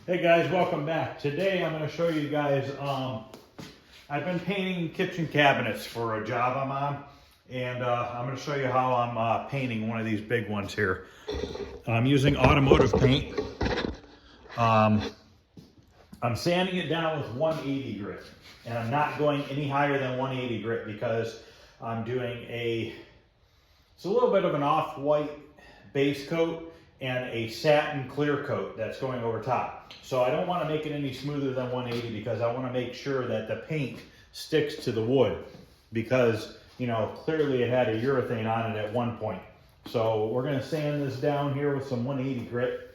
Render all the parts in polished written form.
Hey guys, welcome back. Today I'm going to show you guys, I've been painting kitchen cabinets for a job I'm on, and I'm going to show you how I'm painting one of these big ones here. I'm using automotive paint. I'm sanding it down with 180 grit, and I'm not going any higher than 180 grit because I'm doing it's a little bit of an off-white base coat and a satin clear coat that's going over top. So I don't want to make it any smoother than 180 because I want to make sure that the paint sticks to the wood, because, you know, clearly it had a urethane on it at one point. So we're going to sand this down here with some 180 grit.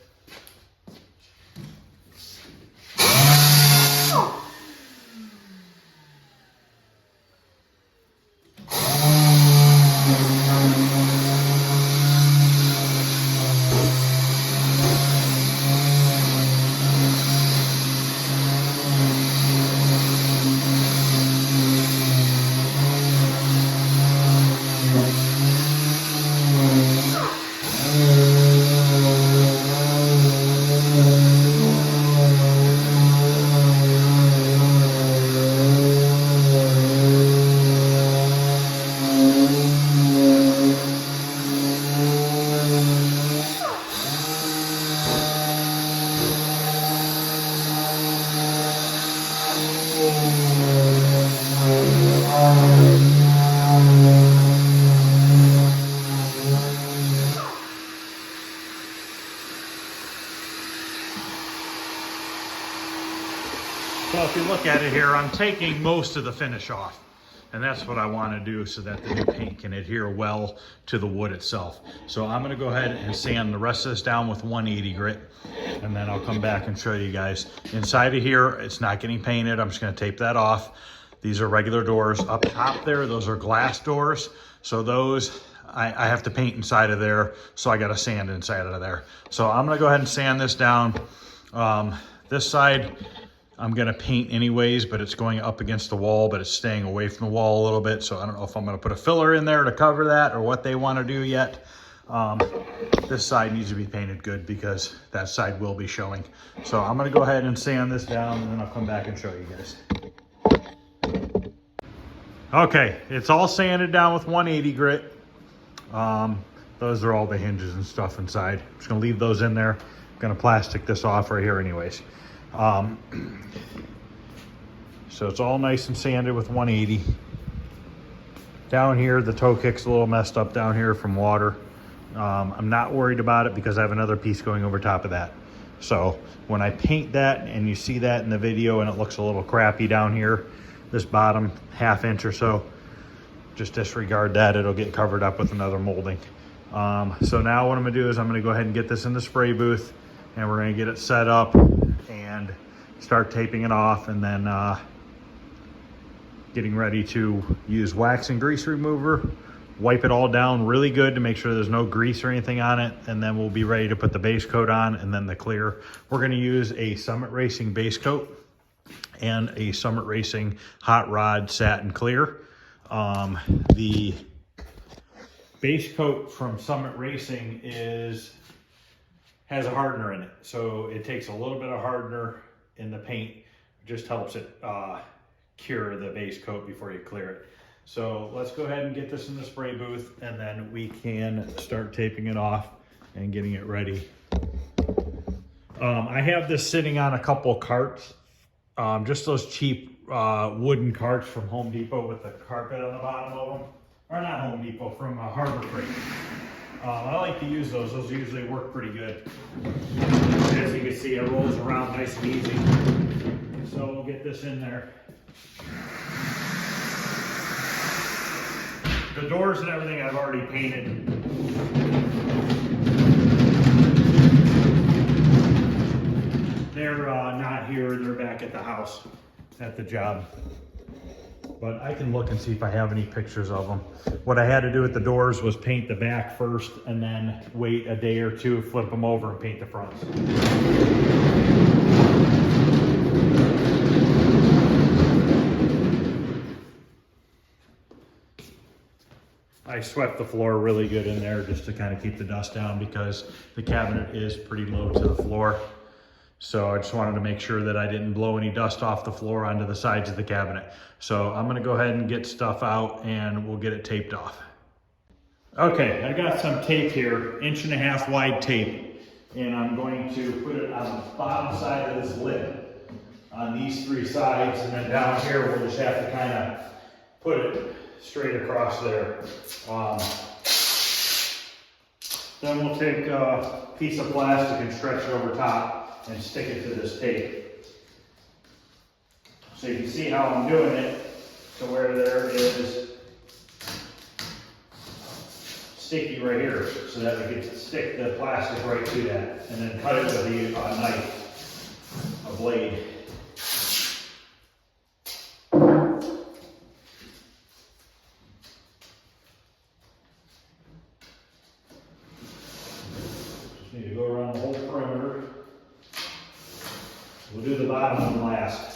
So if you look at it here, I'm taking most of the finish off, and that's what I want to do so that the new paint can adhere well to the wood itself. So I'm going to go ahead and sand the rest of this down with 180 grit, and then I'll come back and show you guys. Inside of here, it's not getting painted. I'm just going to tape that off. These are regular doors. Up top there, those are glass doors. So those, I have to paint inside of there, so I got to sand inside of there. So I'm going to go ahead and sand this down. This side, I'm going to paint anyways, but it's going up against the wall, but it's staying away from the wall a little bit. So I don't know if I'm going to put a filler in there to cover that or what they want to do yet. This side needs to be painted good because that side will be showing. So I'm going to go ahead and sand this down, and then I'll come back and show you guys. Okay, it's all sanded down with 180 grit. Those are all the hinges and stuff inside. I'm just going to leave those in there. I'm going to plastic this off right here anyways. So it's all nice and sanded with 180. Down here, the toe kick's a little messed up down here from water. I'm not worried about it because I have another piece going over top of that. So when I paint that, and you see that in the video and it looks a little crappy down here, this bottom ½ inch or so, just disregard that. It'll get covered up with another molding. So now what I'm gonna do is I'm gonna go ahead and get this in the spray booth, and we're gonna get it set up and start taping it off, and then getting ready to use wax and grease remover, wipe it all down really good to make sure there's no grease or anything on it, and then we'll be ready to put the base coat on and then the clear. We're going to use a Summit Racing base coat and a Summit Racing hot rod satin clear. The base coat from Summit Racing has a hardener in it, so it takes a little bit of hardener in the paint. It just helps it cure the base coat before you clear it. So let's go ahead and get this in the spray booth, and then we can start taping it off and getting it ready. I have this sitting on a couple carts, just those cheap wooden carts from Home Depot with the carpet on the bottom of them, or not Home Depot, from Harbor Freight. I like to use those. Those usually work pretty good. As you can see, it rolls around nice and easy. So we'll get this in there. The doors and everything I've already painted. They're not here. They're back at the house at the job. But I can look and see if I have any pictures of them. What I had to do with the doors was paint the back first, and then wait a day or two, flip them over, and paint the fronts. I swept the floor really good in there just to kind of keep the dust down because the cabinet is pretty low to the floor. So I just wanted to make sure that I didn't blow any dust off the floor onto the sides of the cabinet. So I'm gonna go ahead and get stuff out and we'll get it taped off. Okay, I got some tape here, 1.5 inch wide tape, and I'm going to put it on the bottom side of this lid on these 3 sides, and then down here we'll just have to kind of put it straight across there. Then we'll take a piece of plastic and stretch it over top and stick it to this tape. So you can see how I'm doing it to where there is sticky right here, so that we can stick the plastic right to that, and then cut it with a knife, a blade. Just need to go around the whole perimeter. We'll do the bottom one last.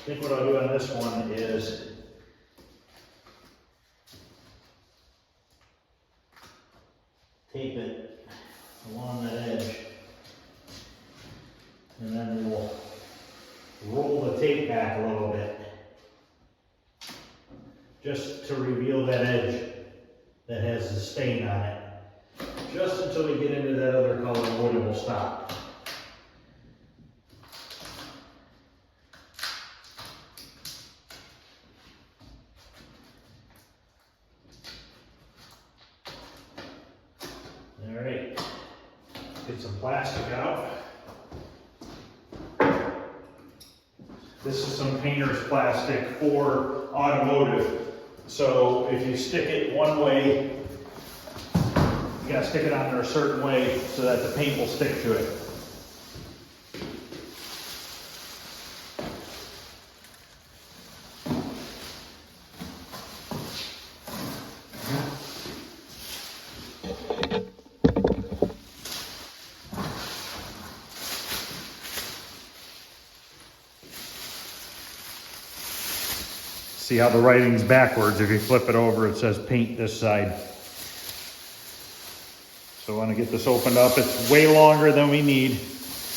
I think what I'll do on this one is tape it along that edge, and then we'll roll the tape back a little bit just to reveal that edge that has the stain on it, just until we get into that other color wood and we'll stop. All right, get some plastic out. This is some painter's plastic for automotive. So if you stick it one way, you gotta stick it on there a certain way so that the paint will stick to it. See how the writing's backwards. If you flip it over, it says paint this side. So I want to get this opened up. It's way longer than we need.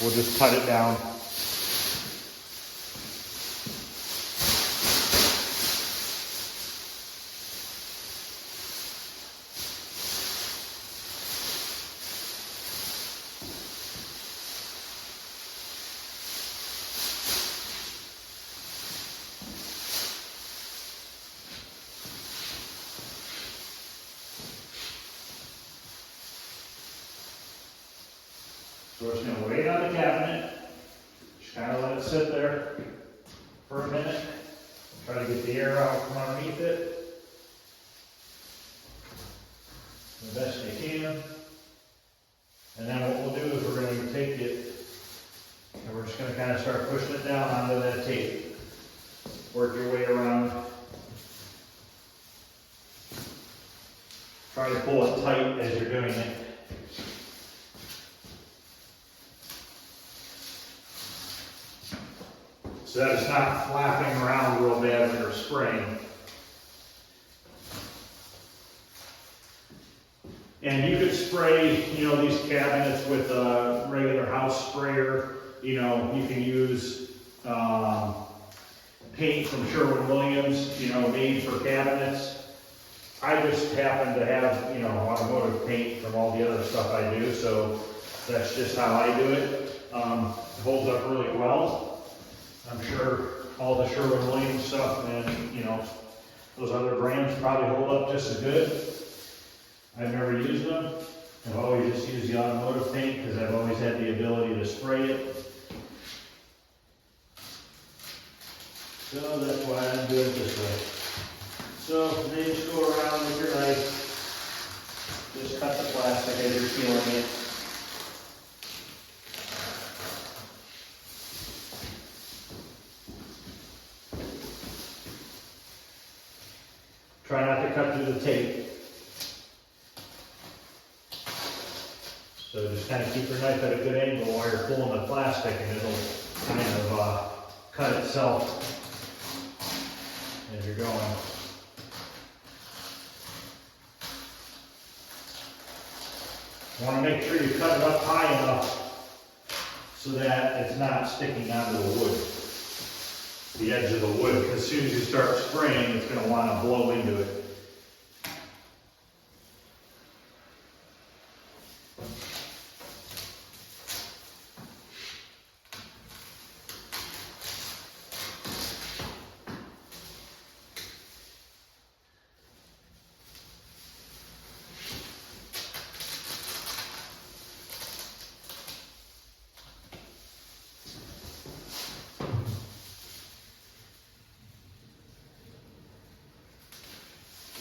We'll just cut it down. So we're just going to wait on the cabinet, just kind of let it sit there for a minute, try to get the air out from underneath it the best you can. And then what we'll do is we're going to take it and we're just going to kind of start pushing it down onto that tape. Work your way around. Try to pull it tight as you're doing it. So that it's not flapping around real bad when you're spraying. And you could spray, these cabinets with a regular house sprayer. You can use paint from Sherwin-Williams, made for cabinets. I just happen to have, automotive paint from all the other stuff I do, so that's just how I do it. It holds up really well. I'm sure all the Sherwin-Williams stuff and, you know, those other brands probably hold up just as good. I've never used them. I've always just used the automotive paint because I've always had the ability to spray it. So that's why I'm doing it this way. So then you just go around with your knife, just cut the plastic as you're peeling it. Try not to cut through the tape. So just kind of keep your knife at a good angle while you're pulling the plastic, and it'll kind of cut itself as you're going. You want to make sure you cut it up high enough so that it's not sticking onto the wood, the edge of the wood, because as soon as you start spraying, it's going to want to blow into it.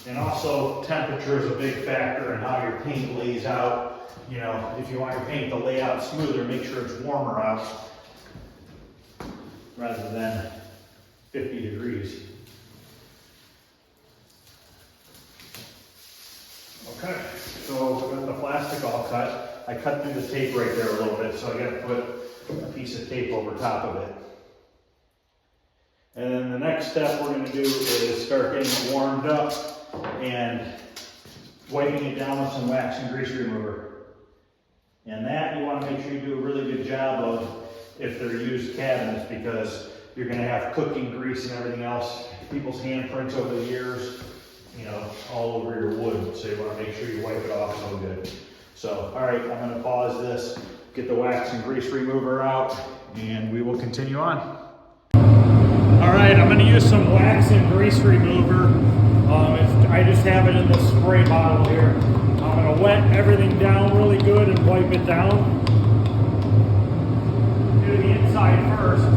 And also, temperature is a big factor in how your paint lays out. You know, if you want your paint to lay out smoother, make sure it's warmer out rather than 50 degrees. Okay, so with the plastic all cut, I cut through the tape right there a little bit, so I got to put a piece of tape over top of it. And then the next step we're going to do is start getting it warmed up and wiping it down with some wax and grease remover. And that you want to make sure you do a really good job of if they're used cabinets, because you're going to have cooking grease and everything else, people's handprints over the years, you know, all over your wood. So you want to make sure you wipe it off so good. So, all right, I'm going to pause this, get the wax and grease remover out, and we will continue on. All right, I'm going to use some wax and grease remover. I just have it in this spray bottle here. I'm going to wet everything down really good and wipe it down. Do the inside first.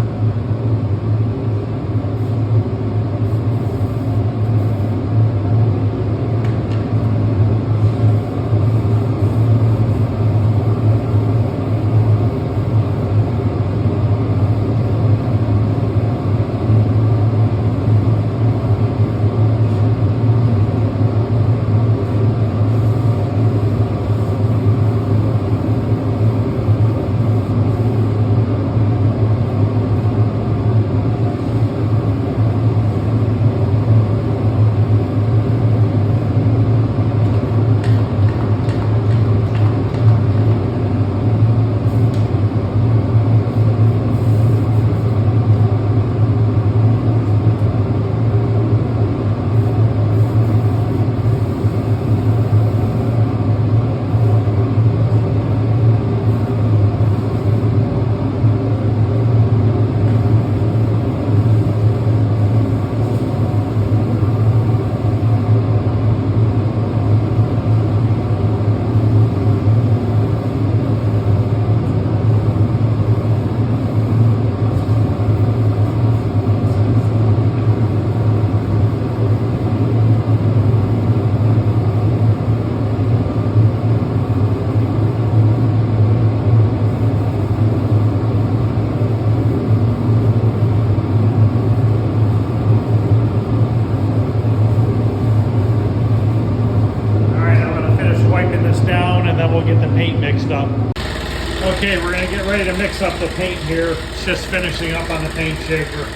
Okay, we're going to get ready to mix up the paint here. It's just finishing up on the paint shaker.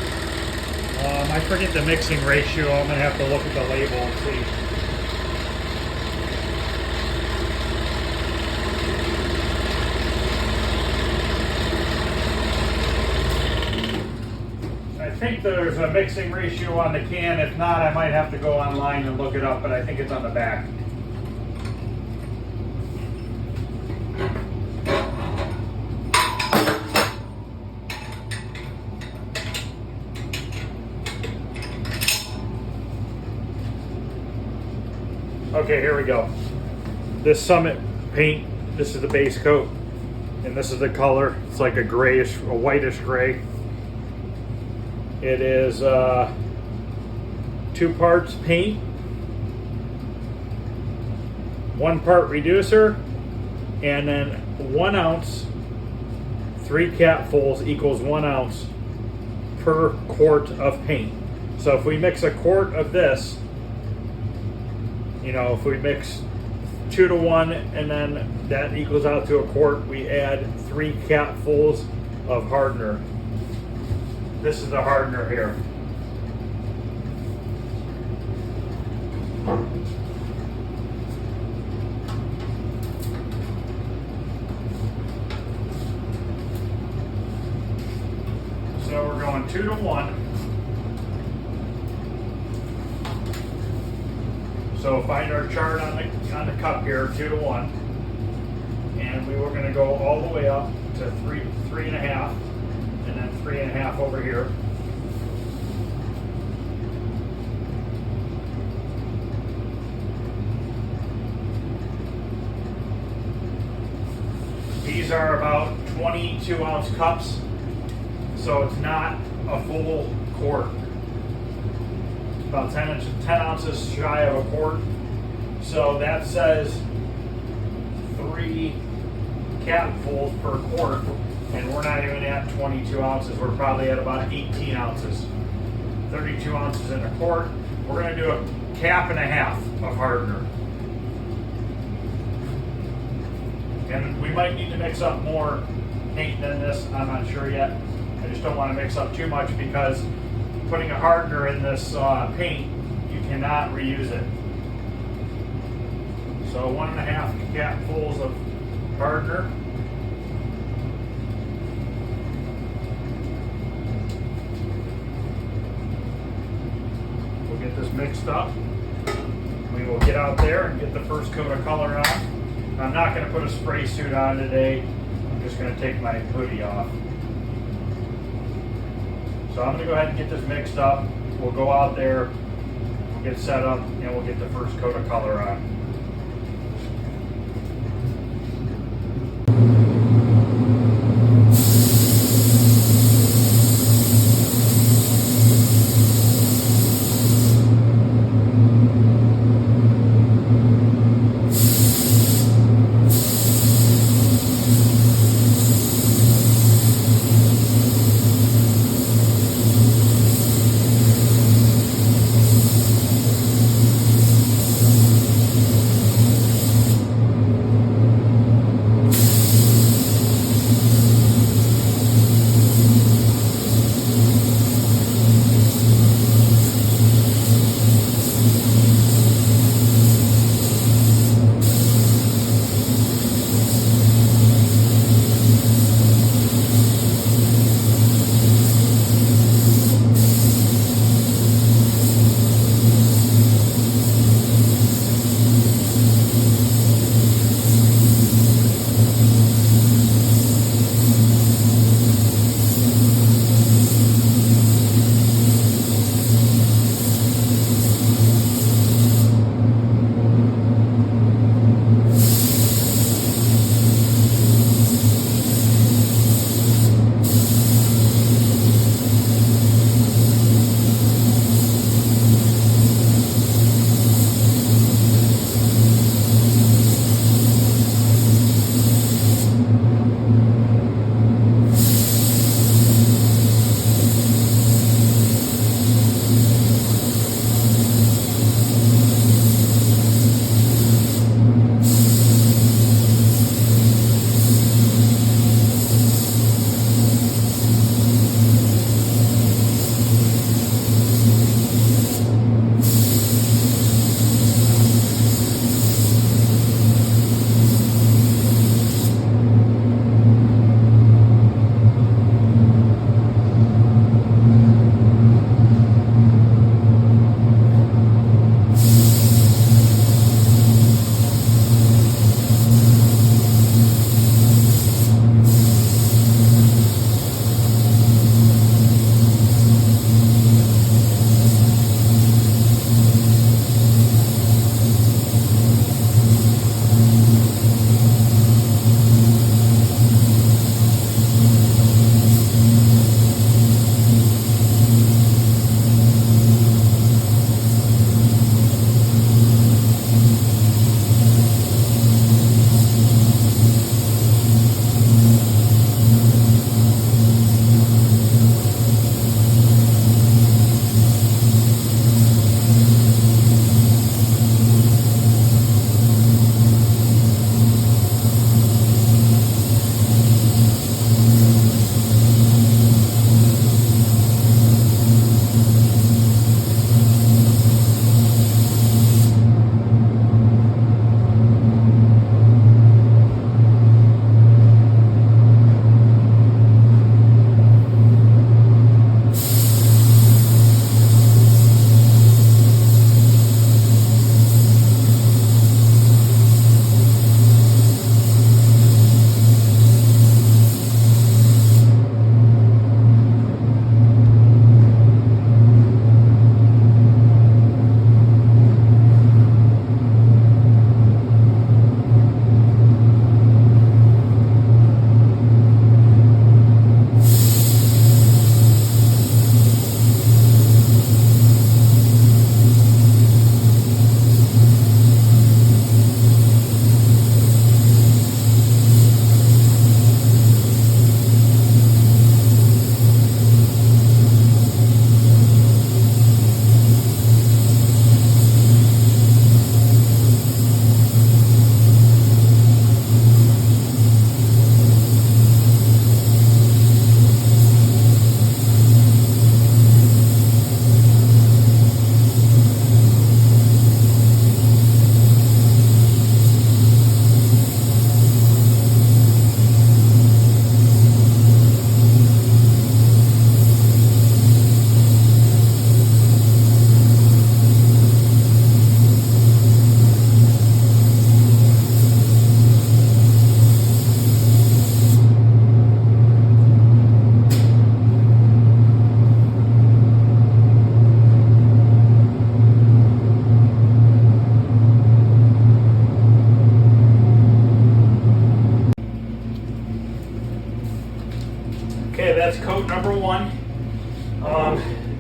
I forget the mixing ratio. I'm going to have to look at the label and see. I think there's a mixing ratio on the can. If not, I might have to go online and look it up, but I think it's on the back. Okay, here we go. This Summit paint, this is the base coat, and this is the color. It's like a grayish, a whitish gray. It is 2 parts paint, 1 part reducer, and then 1 ounce, 3 capfuls equals 1 ounce per quart of paint. So if we mix a quart of this, you know, if we mix 2 to 1 and then that equals out to a quart, we add 3 capfuls of hardener. This is the hardener here. So we're going 2 to 1. So find our chart on the cup here, 2 to 1. And we were gonna go all the way up to 3.5, and then 3.5 over here. These are about 22 ounce cups, so it's not a full quart. It's about 10 ounces shy of a quart. So that says 3 capfuls per quart, and we're not even at 22 ounces. We're probably at about 18 ounces. 32 ounces in a quart. We're gonna do a 1.5 caps of hardener. And we might need to mix up more paint than this, I'm not sure yet. I just don't want to mix up too much because putting a hardener in this paint, you cannot reuse it. So 1.5 capfuls of hardener. We'll get this mixed up. We will get out there and get the first coat of color on. I'm not going to put a spray suit on today. I'm just going to take my hoodie off. So I'm going to go ahead and get this mixed up. We'll go out there, we'll get set up, and we'll get the first coat of color on.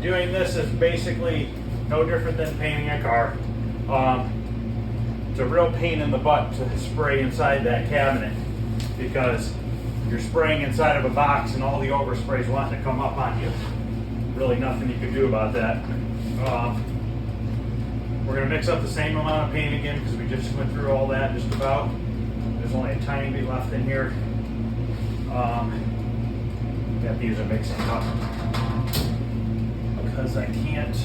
Doing this is basically no different than painting a car. It's a real pain in the butt to spray inside that cabinet because you're spraying inside of a box and all the overspray's wanting to come up on you. Really nothing you can do about that. We're going to mix up the same amount of paint again because we just went through all that just about. There's only a tiny bit left in here. Got to use a mixing cup because I can't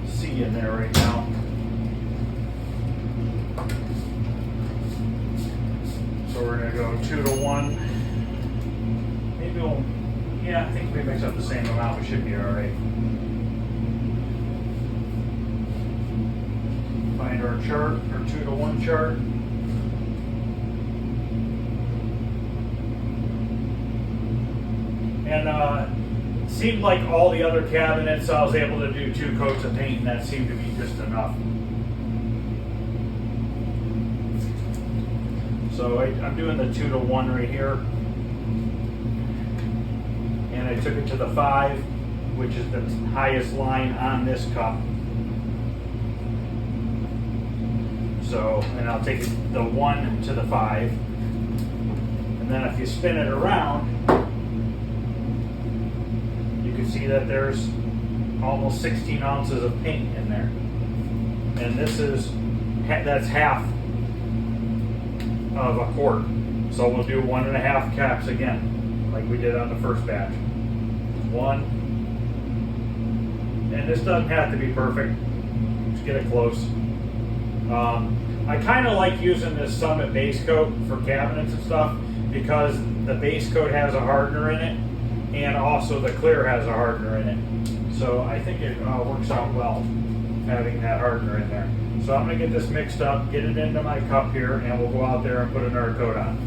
see in there right now. So we're going to go 2 to 1. Maybe we'll, yeah, I think if we mix up the same amount, we should be all right. Find our chart, our 2 to 1 chart. And it seemed like all the other cabinets, I was able to do 2 coats of paint, and that seemed to be just enough. So I'm doing the 2 to 1 right here. And I took it to the 5, which is the highest line on this cup. So, and I'll take the 1 to the 5. And then if you spin it around, you can see that there's almost 16 ounces of paint in there. And this is, that's half of a quart. So we'll do 1.5 caps again, like we did on the first batch. 1. And this doesn't have to be perfect. Just get it close. I kind of like using this Summit base coat for cabinets and stuff because the base coat has a hardener in it and also the clear has a hardener in it. So I think it works out well having that hardener in there. So I'm going to get this mixed up, get it into my cup here, and we'll go out there and put another coat on.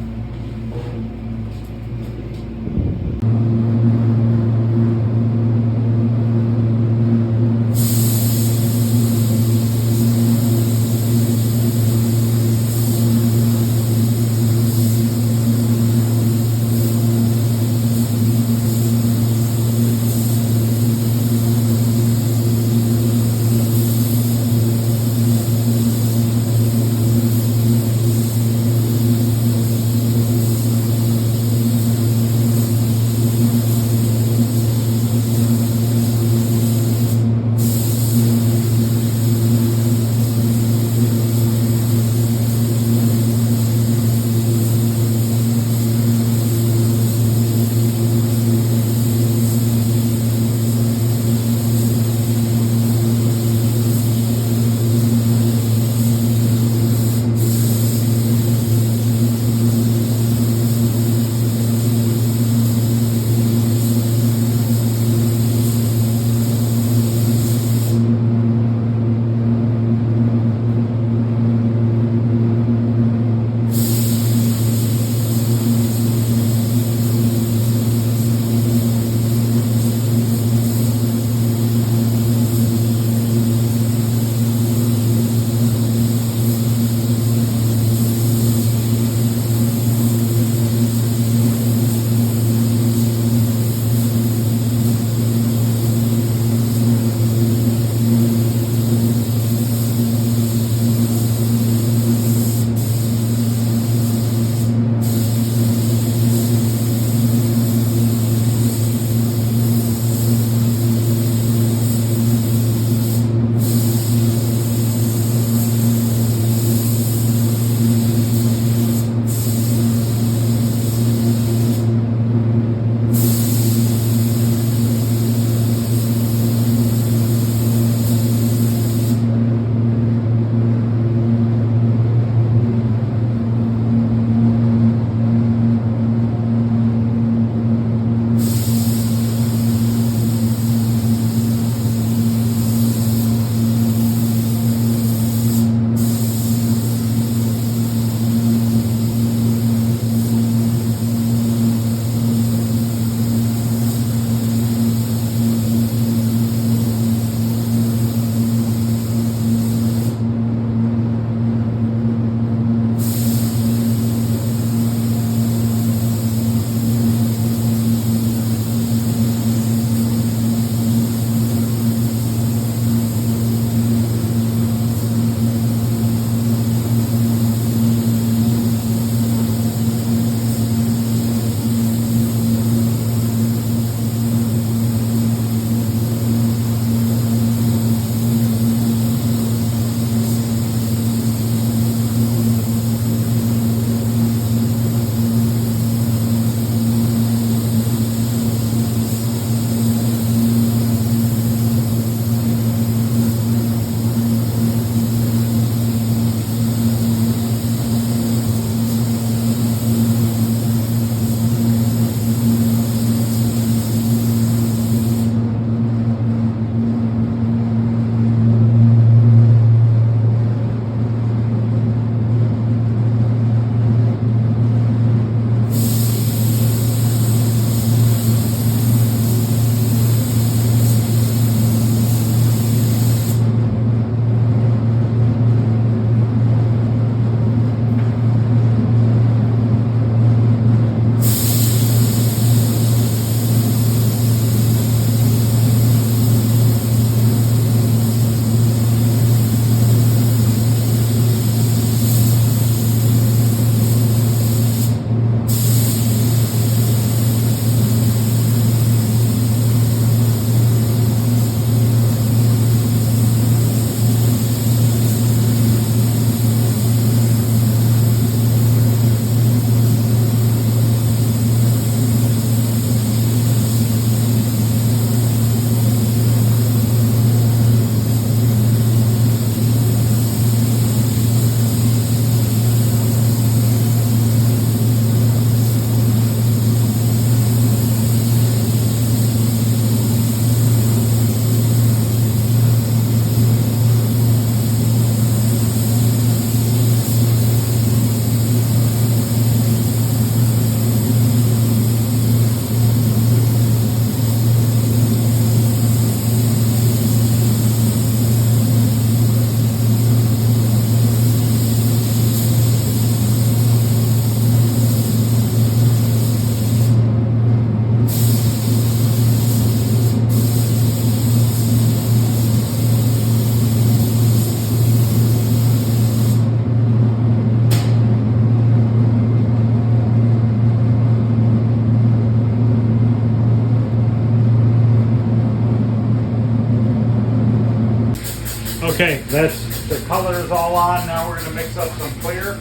Okay, the color is all on. Now we're gonna mix up some clear.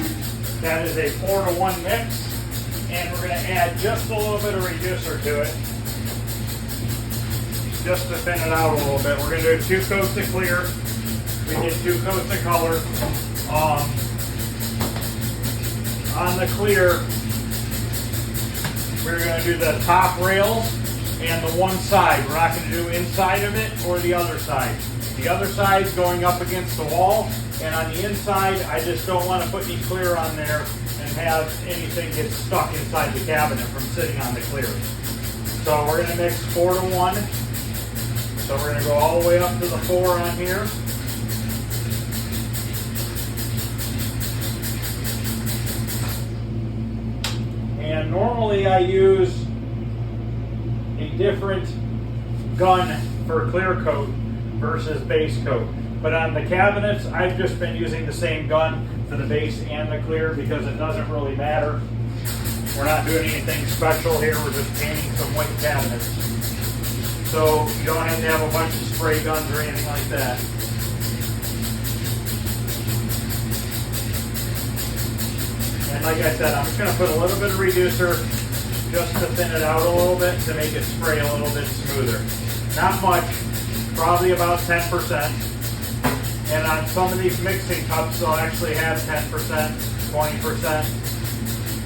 That is a 4-to-1 mix. And we're gonna add just a little bit of reducer to it, just to thin it out a little bit. We're gonna do 2 coats of clear. We did 2 coats of color. On the clear, we're gonna do the top rails and the one side. We're not gonna do inside of it or the other side. The other side's going up against the wall, and on the inside, I just don't want to put any clear on there and have anything get stuck inside the cabinet from sitting on the clear. So we're gonna mix 4-to-1. So we're gonna go all the way up to the 4 on here. And normally I use a different gun for clear coat versus base coat. But on the cabinets, I've just been using the same gun for the base and the clear because it doesn't really matter. We're not doing anything special here. We're just painting some white cabinets. So you don't have to have a bunch of spray guns or anything like that. And like I said, I'm just going to put a little bit of reducer just to thin it out a little bit to make it spray a little bit smoother. Not much, probably about 10%. And on some of these mixing cups, they'll actually have 10%, 20%.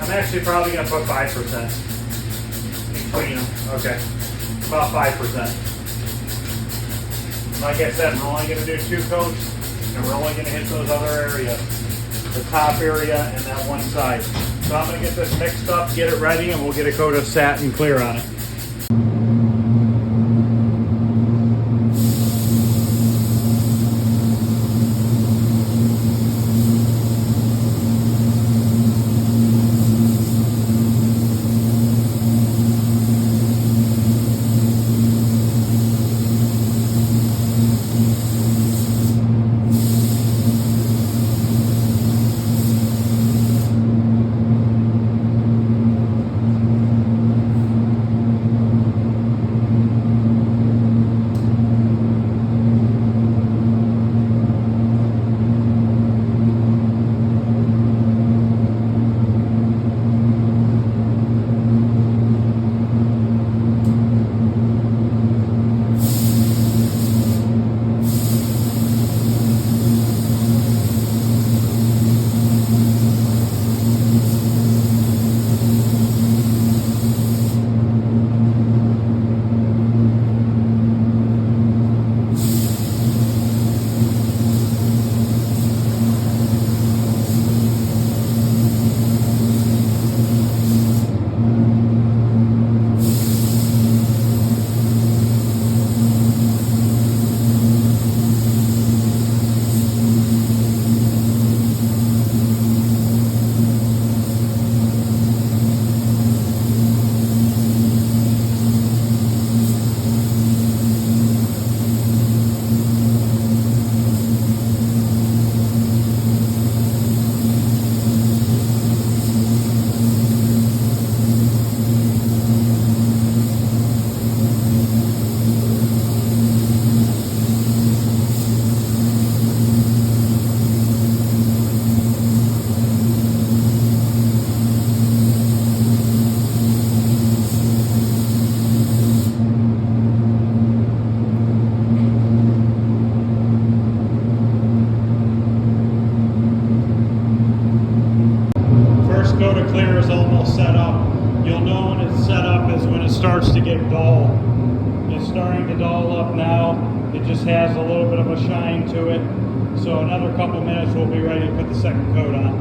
I'm actually probably going to put 5% between them. Okay, about 5%. Like I said, we're only going to do 2 coats, and we're only going to hit those other areas. The top area and that one side. So I'm going to get this mixed up, get it ready, and we'll get a coat of satin clear on it. Clear is almost set up. You'll know when it's set up is when it starts to get dull. It's starting to dull up now. It just has a little bit of a shine to it. So another couple minutes we'll be ready to put the second coat on.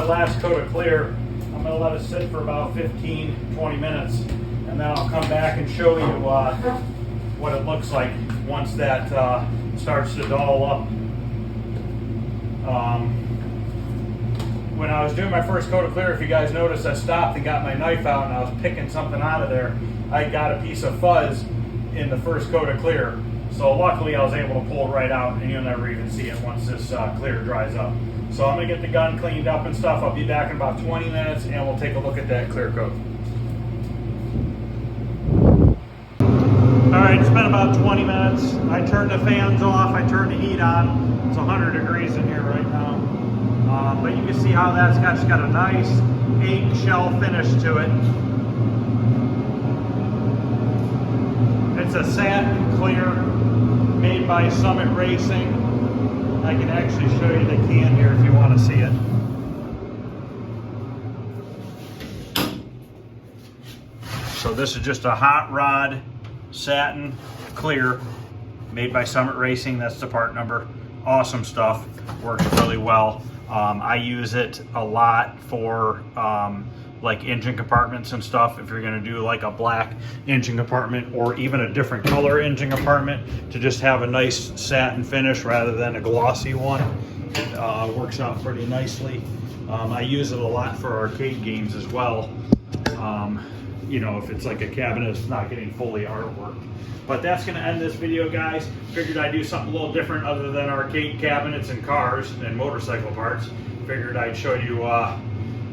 last coat of clear. I'm going to let it sit for about 15-20 minutes, and then I'll come back and show you what it looks like once that starts to dull up. When I was doing my first coat of clear, if you guys noticed, I stopped and got my knife out and I was picking something out of there. I got a piece of fuzz in the first coat of clear. So luckily I was able to pull it right out, and you'll never even see it once this clear dries up. So I'm gonna get the gun cleaned up and stuff. I'll be back in about 20 minutes and we'll take a look at that clear coat. All right, it's been about 20 minutes. I turned the fans off, I turned the heat on. It's 100 degrees in here right now. But you can see how that's just got a nice eggshell finish to it. It's a satin clear made by Summit Racing. I can actually show you the can here if you want to see it. So this is just a hot rod satin clear made by Summit Racing. That's the part number. Awesome stuff. Works really well. I use it a lot for like engine compartments and stuff. If you're going to do like a black engine compartment or even a different color engine compartment, to just have a nice satin finish rather than a glossy one, works out pretty nicely. I use it a lot for arcade games as well. You know, if it's like a cabinet that's not getting fully artwork. But that's going to end this video, guys. Figured I'd do something a little different other than arcade cabinets and cars and motorcycle parts. Figured I'd show you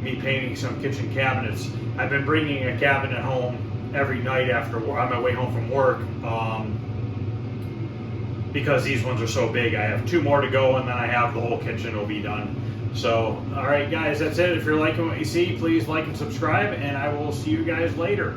me painting some kitchen cabinets. I've been bringing a cabinet home every night after on my way home from work, because these ones are so big. I have 2 more to go, and then I have the whole kitchen will be done. So, all right, guys, that's it. If you're liking what you see, please like and subscribe, and I will see you guys later.